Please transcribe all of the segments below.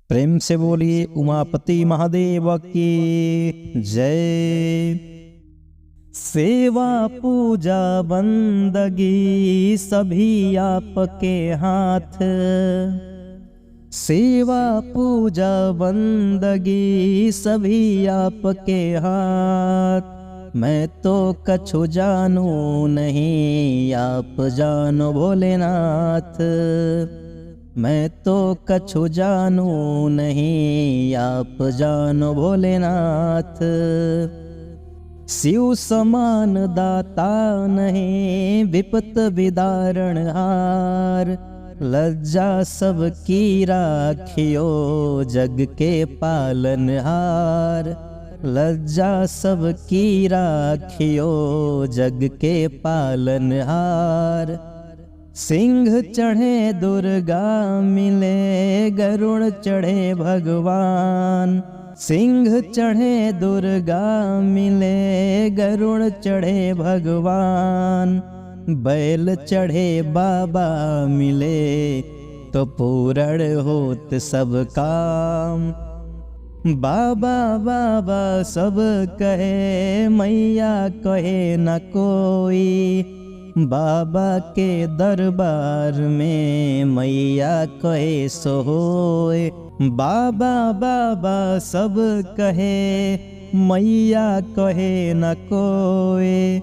प्रेम से बोलिए उमापति महादेव की जय। सेवा पूजा बंदगी सभी आपके हाथ, सेवा पूजा बंदगी सभी आपके हाथ। मैं तो कछु जानू नहीं, आप जानो भोलेनाथ। मैं तो कछु जानू नहीं, आप जानो भोलेनाथ। शिव समान दाता नहीं, विपत विदारण हार। लज्जा सबकी राखियो, जग के पालनहार। लज्जा सबकी राखियो, जग के पालनहार। सिंह चढ़े दुर्गा मिले, गरुड़ चढ़े भगवान। सिंह चढ़े दुर्गा मिले, गरुड़ चढ़े भगवान। बैल चढ़े बाबा मिले, तो पूर्ण होत सब काम। बाबा बाबा सब कहे, मैया कहे न कोई। बाबा के दरबार में मैया कहे सो होए। बाबा बाबा सब कहे, मैया कहे न कोई।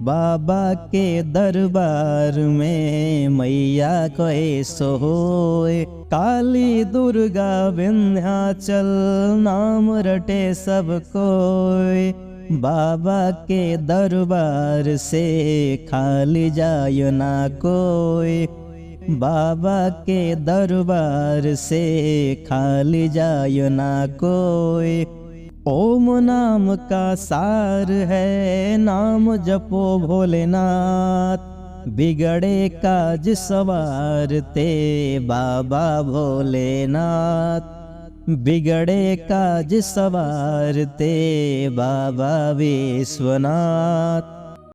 बाबा के दरबार में मैया कहे सो होए। काली दुर्गा विंध्याचल, नाम रटे सब कोई। बाबा के दरबार से खाली जाय ना कोई। बाबा के दरबार से खाली जाय ना कोई। ओम नाम का सार है, नाम जपो भोलेनाथ। बिगड़े काज सवारते बाबा भोलेनाथ। बिगड़े काज सवारते बाबा विश्वनाथ।